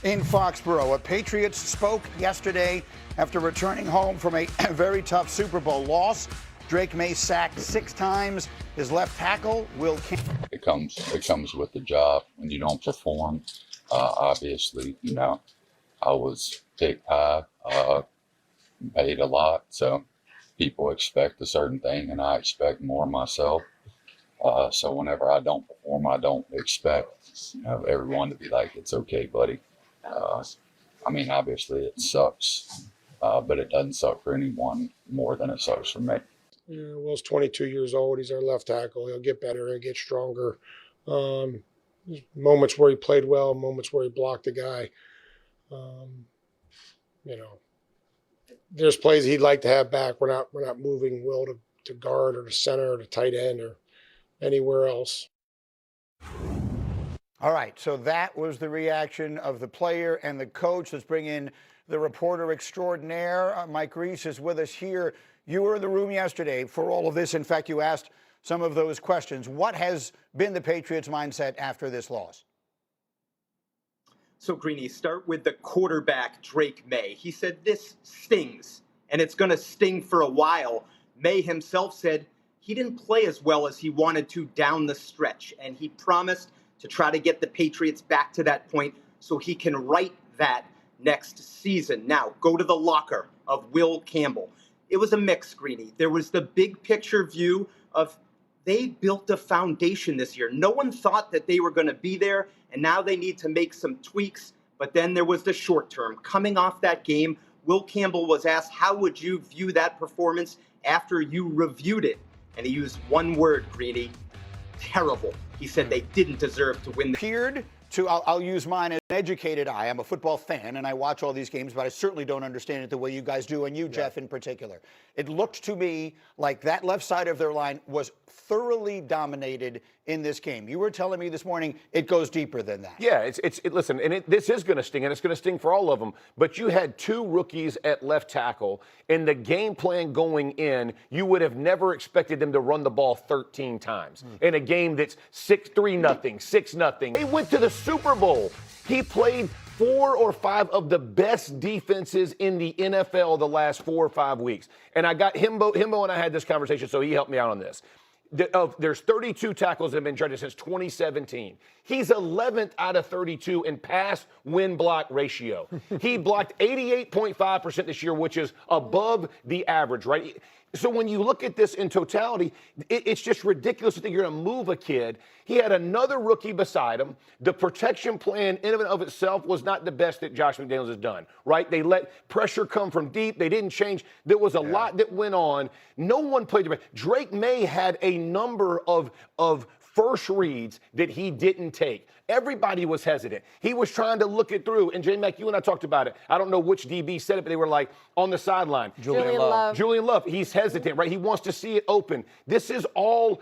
In Foxborough, a Patriots spoke yesterday after returning home from a very tough Super Bowl loss. Drake May sacked 6 times. His left tackle, Will Campbell. It comes with the job. When you don't perform, obviously, I was picked high, paid a lot, so people expect a certain thing, and I expect more myself. So whenever I don't perform, I don't expect everyone to be like, "It's okay, buddy." Obviously it sucks, but it doesn't suck for anyone more than it sucks for me. Yeah, Will's 22 years old. He's our left tackle. He'll get better. He'll get stronger. Moments where he played well, moments where he blocked a guy. There's plays he'd like to have back. We're not moving Will to guard or to center or to tight end or anywhere else. All right, so that was the reaction of the player and the coach. Let's bring in the reporter extraordinaire. Mike Reese is with us here. You were in the room yesterday for all of this. In fact, you asked some of those questions. What has been the Patriots' mindset after this loss? So, Greeny, start with the quarterback, Drake May. He said this stings, and it's going to sting for a while. May himself said he didn't play as well as he wanted to down the stretch, and he promised to try to get the Patriots back to that point so he can right that next season. Now, go to the locker of Will Campbell. It was a mix, Greeny. There was the big picture view of they built a foundation this year. No one thought that they were going to be there, and now they need to make some tweaks. But then there was the short term. Coming off that game, Will Campbell was asked, how would you view that performance after you reviewed it? And he used one word, Greeny: terrible. He said they didn't deserve to win. I'll use mine as an educated eye. I'm a football fan, and I watch all these games, but I certainly don't understand it the way you guys do, and you, Jeff, in particular. It looked to me like that left side of their line was thoroughly dominated in this game. You were telling me this morning it goes deeper than that. Yeah, listen, and this is going to sting, and it's going to sting for all of them. But you had 2 rookies at left tackle. In the game plan going in, you would have never expected them to run the ball 13 times in a game that's 6-3-0, 6-0. They went to the Super Bowl. He played 4 or 5 of the best defenses in the NFL the last 4 or 5 weeks. And I got Himbo and I had this conversation, so he helped me out on this. There's 32 tackles that have been charged since 2017. He's 11th out of 32 in pass win block ratio. He blocked 88.5% this year, which is above the average, right? So when you look at this in totality, it's just ridiculous to think you're going to move a kid. He had another rookie beside him. The protection plan in and of itself was not the best that Josh McDaniels has done, right? They let pressure come from deep. They didn't change. There was a lot that went on. No one played the Drake May had a number of first reads that he didn't take. Everybody was hesitant. He was trying to look it through. And J-Mac, you and I talked about it. I don't know which DB said it, but they were like on the sideline. Julian Love. Julian Love. He's hesitant, right? He wants to see it open. This all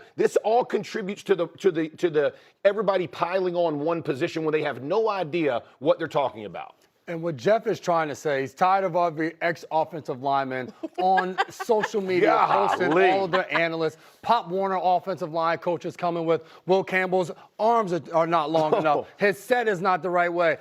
contributes to the everybody piling on one position when they have no idea what they're talking about. And what Jeff is trying to say, he's tired of every ex-offensive lineman on social media posting all of the analysts. Pop Warner offensive line coaches coming with Will Campbell's arms are not long enough. His set is not the right way.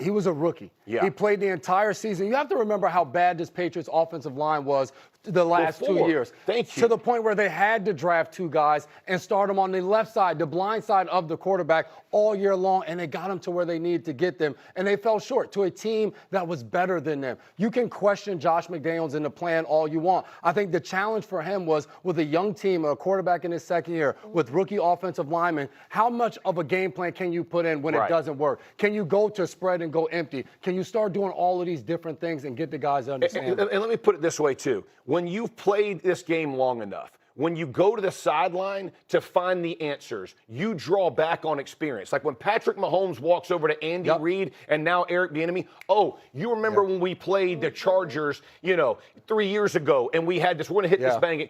He was a rookie. He played the entire season. You have to remember how bad this Patriots offensive line was the last 2 years. Thank you. To the point where they had to draft 2 guys and start them on the left side, the blind side of the quarterback all year long, and they got them to where they needed to get them, and they fell short to a team that was better than them. You can question Josh McDaniels and the plan all you want. I think the challenge for him was with a young team, a quarterback in his second year, with rookie offensive linemen, how much of a game plan can you put in when it doesn't work? Can you go to spread and go empty? Can you start doing all of these different things and get the guys to understand? And let me put it this way, too. When you've played this game long enough, when you go to the sideline to find the answers, you draw back on experience. Like when Patrick Mahomes walks over to Andy Reid and now Eric Bieniemy. Oh, you remember when we played the Chargers, 3 years ago, and we had this, we're going to hit this bang.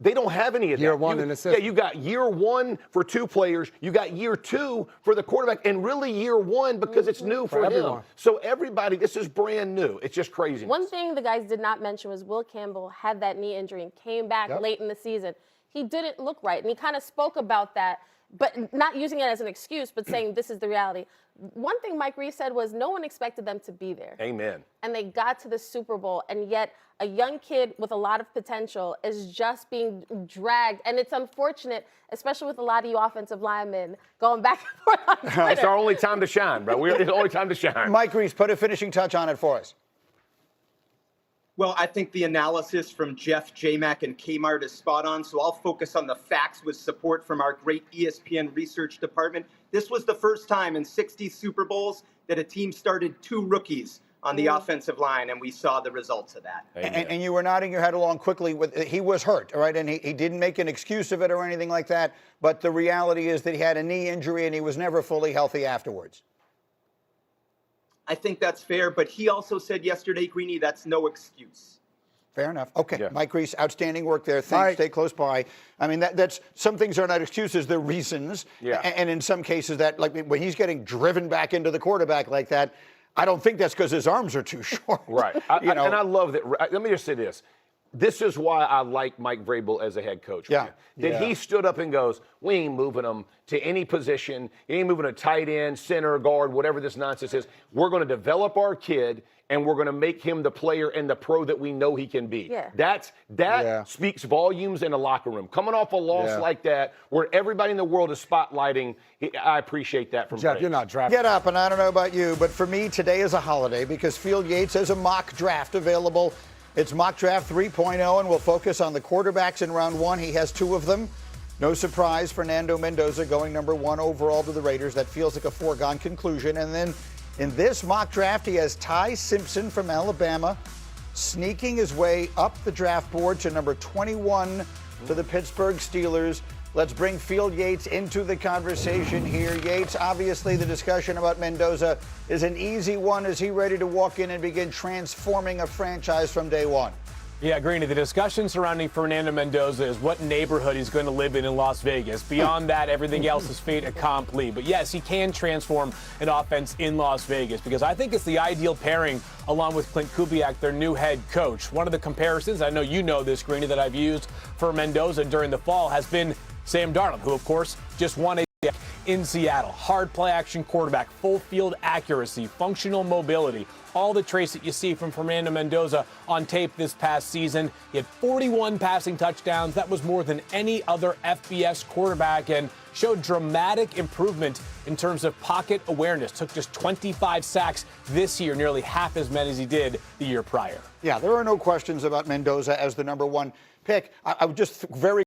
They don't have any of that. Year one in the system. Yeah, you got year 1 for 2 players. You got year 2 for the quarterback, and really year 1 because it's new for him. So everybody, this is brand new. It's just crazy. One thing the guys did not mention was Will Campbell had that knee injury and came back late in the season. He didn't look right, and he kind of spoke about that but not using it as an excuse, but saying this is the reality. One thing Mike Reese said was no one expected them to be there. Amen. And they got to the Super Bowl, and yet a young kid with a lot of potential is just being dragged. And it's unfortunate, especially with a lot of you offensive linemen going back and forth on Twitter. It's our only time to shine, bro. It's the only time to shine. Mike Reese, put a finishing touch on it for us. Well, I think the analysis from Jeff, J-Mac, and Kmart is spot on, so I'll focus on the facts with support from our great ESPN research department. This was the first time in 60 Super Bowls that a team started 2 rookies on the offensive line, and we saw the results of that. And you were nodding your head along quickly. He was hurt, all right? And he didn't make an excuse of it or anything like that, but the reality is that he had a knee injury and he was never fully healthy afterwards. I think that's fair, but he also said yesterday, Greeny, that's no excuse. Fair enough. Okay, Yeah. Mike Reese, outstanding work there. Thanks. Stay close by. I mean, that's some things are not excuses; they're reasons. Yeah. And in some cases, that like when he's getting driven back into the quarterback like that, I don't think that's because his arms are too short. Right. And I love that. Let me just say this. This is why I like Mike Vrabel as a head coach. Yeah. That he stood up and goes, we ain't moving him to any position. He ain't moving a tight end, center, guard, whatever this nonsense is. We're going to develop our kid, and we're going to make him the player and the pro that we know he can be. Yeah. That speaks volumes in a locker room. Coming off a loss like that, where everybody in the world is spotlighting, I appreciate that from Jeff, Vrabel. you're not drafting. Get up, and I don't know about you, but for me, today is a holiday because Field Yates has a mock draft available. It's Mock Draft 3.0, and we'll focus on the quarterbacks in round 1. He has 2 of them. No surprise, Fernando Mendoza going number 1 overall to the Raiders. That feels like a foregone conclusion. And then in this mock draft, he has Ty Simpson from Alabama sneaking his way up the draft board to number 21 to the Pittsburgh Steelers. Let's bring Field Yates into the conversation here. Yates, obviously the discussion about Mendoza is an easy one. Is he ready to walk in and begin transforming a franchise from day one? Yeah, Greeny, the discussion surrounding Fernando Mendoza is what neighborhood he's going to live in Las Vegas. Beyond that, everything else is fait accompli. But yes, he can transform an offense in Las Vegas because I think it's the ideal pairing along with Clint Kubiak, their new head coach. One of the comparisons, I know you know this, Greeny, that I've used for Mendoza during the fall has been Sam Darnold, who, of course, just won a in Seattle. Hard play action quarterback, full field accuracy, functional mobility, all the traits that you see from Fernando Mendoza on tape this past season. He had 41 passing touchdowns. That was more than any other FBS quarterback and showed dramatic improvement in terms of pocket awareness. Took just 25 sacks this year, nearly half as many as he did the year prior. Yeah, there are no questions about Mendoza as the number 1 pick. I would just very